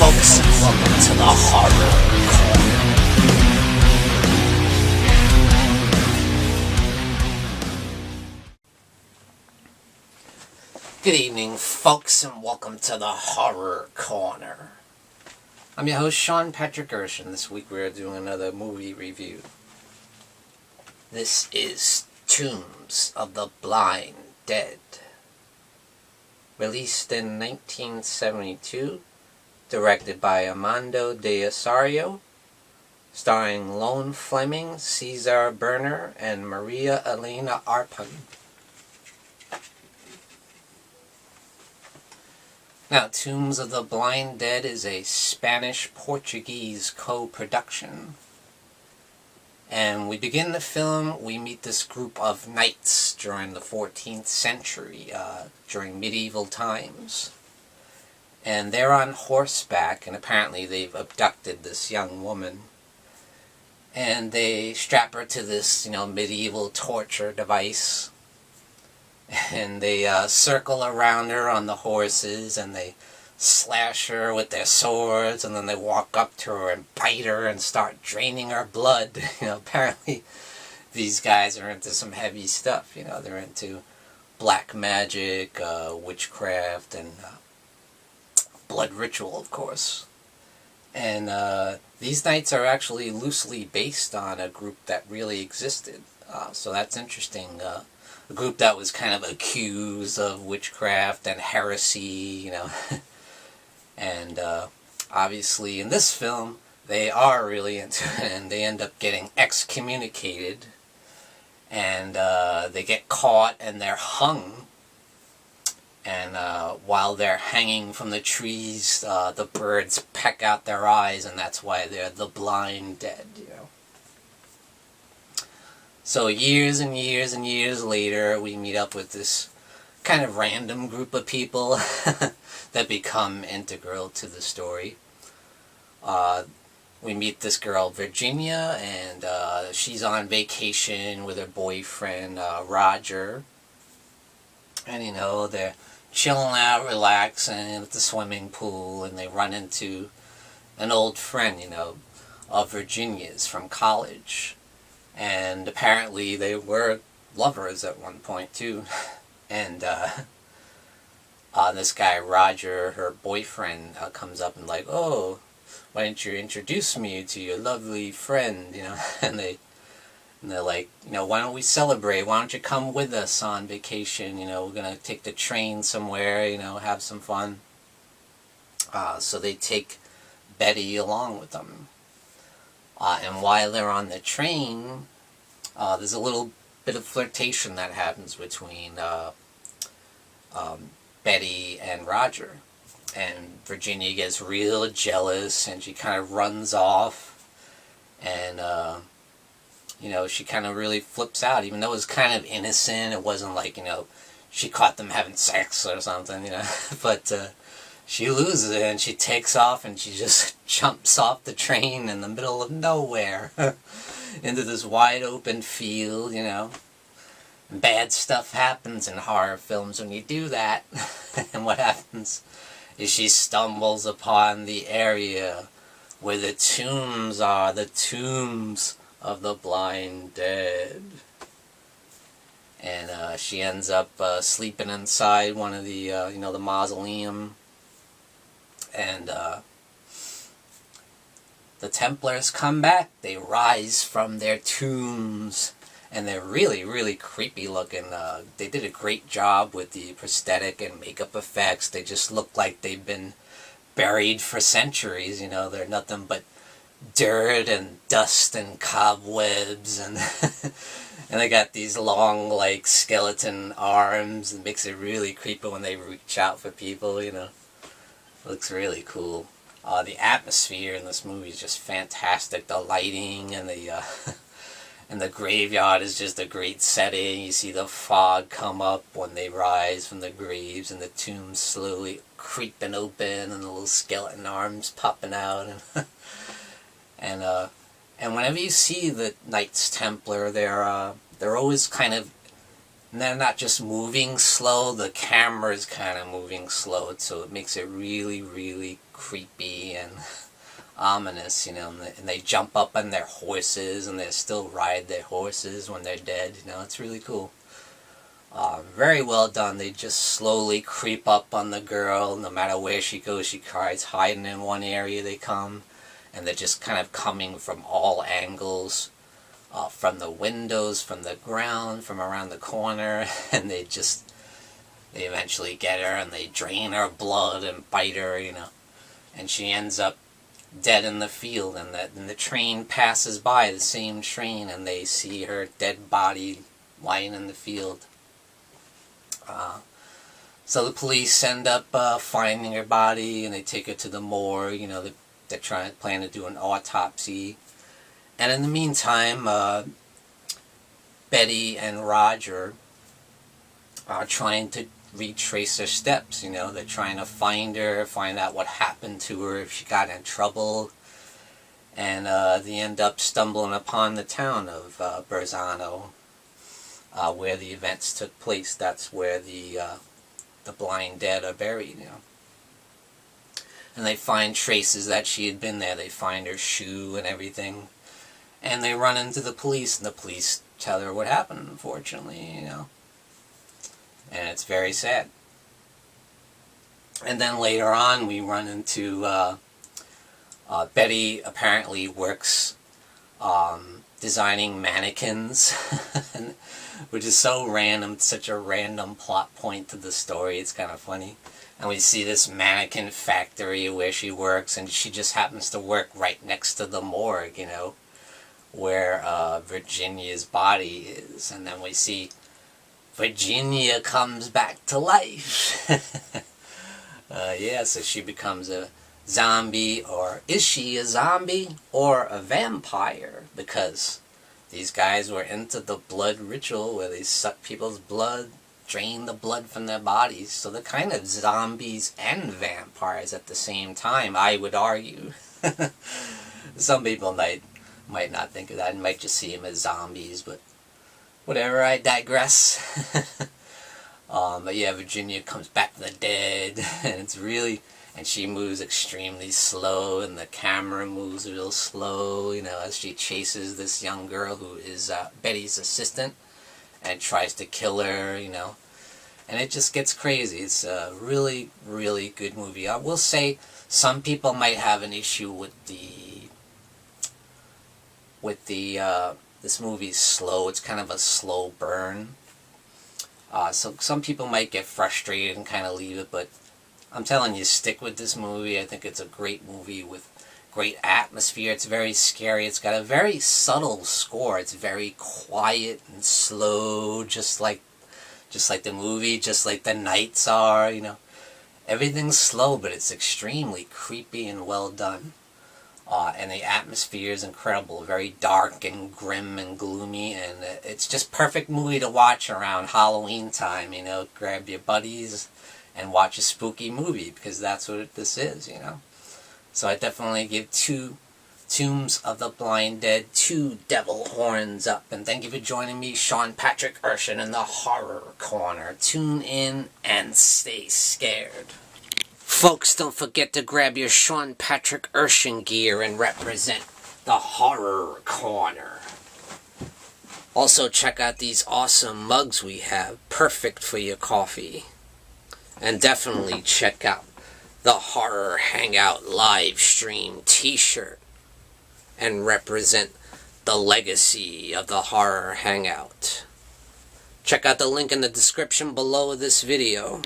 folks, and welcome to the Horror Corner. Good evening, folks, and welcome to the Horror Corner. I'm your host, Sean Patrick Erschen. This week we are doing another movie review. This is Tombs of the Blind Dead. Released in 1972, directed by Amando De Ossorio, starring Lone Fleming, Cesar and Maria Elena Arpon. Now, Tombs of the Blind Dead is a Spanish-Portuguese co-production. And we begin the film, we meet this group of knights during the 14th century, during medieval times. And they're on horseback, and apparently they've abducted this young woman. And they strap her to this, medieval torture device. And they circle around her on the horses, and they slash her with their swords, and then they walk up to her and bite her and start draining her blood. Apparently these guys are into some heavy stuff. They're into black magic, witchcraft, and blood ritual, of course. And these knights are actually loosely based on a group that really existed. So that's interesting. A group that was kind of accused of witchcraft and heresy, And obviously in this film, they are really into it, and they end up getting excommunicated. And they get caught, and they're hung. And while they're hanging from the trees, the birds peck out their eyes, and that's why they're the blind dead, So years and years and years later, we meet up with this kind of random group of people that become integral to the story. We meet this girl, Virginia, and she's on vacation with her boyfriend, Roger. And, they're chilling out, relaxing at the swimming pool, and they run into an old friend, of Virginia's from college. And apparently they were lovers at one point, too. And this guy, Roger, her boyfriend, comes up and like, oh, why don't you introduce me to your lovely friend, And they're like, why don't we celebrate? Why don't you come with us on vacation? We're going to take the train somewhere, have some fun. So they take Betty along with them. And while they're on the train, there's a little bit of flirtation that happens between Betty and Roger. And Virginia gets real jealous, and she kind of runs off. And, she kind of really flips out, even though it was kind of innocent. It wasn't like, she caught them having sex or something, But she loses it, and she takes off, and she just jumps off the train in the middle of nowhere into this wide open field, Bad stuff happens in horror films when you do that. And what happens is she stumbles upon the area where the tombs are, the tombs of the blind dead. And she ends up sleeping inside one of the, the mausoleum. And the Templars come back. They rise from their tombs. And they're really, really creepy looking. They did a great job with the prosthetic and makeup effects. They just look like they've been buried for centuries. They're nothing but dirt and dust and cobwebs. And and they got these long, skeleton arms. It makes it really creepy when they reach out for people, Looks really cool. The atmosphere in this movie is just fantastic. The lighting and the and the graveyard is just a great setting. You see the fog come up when they rise from the graves, and the tombs slowly creeping open, and the little skeleton arms popping out. And whenever you see the Knights Templar, they're always kind of And they're not just moving slow, the camera's kind of moving slow, so it makes it really, really creepy and ominous, you know. And they jump up on their horses, and they still ride their horses when they're dead, you know. It's really cool. Very well done. They just slowly creep up on the girl. No matter where she goes, she tries hiding in one area, they come. And they're just kind of coming from all angles. From the windows, from the ground, from around the corner, and they eventually get her, and they drain her blood and bite her, you know, and she ends up dead in the field, and the train passes by, the same train, and they see her dead body lying in the field. So the police end up finding her body, and they take her to the morgue, you know, they're planning to do an autopsy. And in the meantime, Betty and Roger are trying to retrace their steps, you know. They're trying to find her, find out what happened to her, if she got in trouble. And they end up stumbling upon the town of Berzano, where the events took place. That's where the blind dead are buried, you know. And they find traces that she had been there. They find her shoe and everything. And they run into the police, and the police tell her what happened, unfortunately, you know. And it's very sad. And then later on, we run into Betty apparently works designing mannequins, which is so random, such a random plot point to the story. It's kind of funny. And we see this mannequin factory where she works, and she just happens to work right next to the morgue, you know, where Virginia's body is. And then we see Virginia comes back to life. Yeah, so she becomes a zombie, or is she a zombie or a vampire? Because these guys were into the blood ritual where they suck people's blood, drain the blood from their bodies. So they're kind of zombies and vampires at the same time, I would argue. Some people might not think of that and might just see them as zombies, but whatever, I digress. But yeah, Virginia comes back from the dead, and she moves extremely slow, and the camera moves real slow, you know, as she chases this young girl who is Betty's assistant, and tries to kill her, you know. And it just gets crazy. It's a really, really good movie. I will say some people might have an issue with this movie's slow. It's kind of a slow burn. So some people might get frustrated and kind of leave it, but I'm telling you, stick with this movie. I think it's a great movie with great atmosphere. It's very scary. It's got a very subtle score. It's very quiet and slow, just like the movie, just like the nights are, you know. Everything's slow, but it's extremely creepy and well done. And the atmosphere is incredible, very dark and grim and gloomy, and it's just perfect movie to watch around Halloween time, you know. Grab your buddies and watch a spooky movie, because that's what this is, you know. So I definitely give Tombs of the Blind Dead 2 devil horns up. And thank you for joining me, Sean Patrick Erschen, in the Horror Corner. Tune in and stay scared. Folks, don't forget to grab your Sean Patrick Erschen gear and represent the Horror Corner. Also, check out these awesome mugs we have, perfect for your coffee. And definitely check out the Horror Hangout live stream t-shirt and represent the legacy of the Horror Hangout. Check out the link in the description below this video.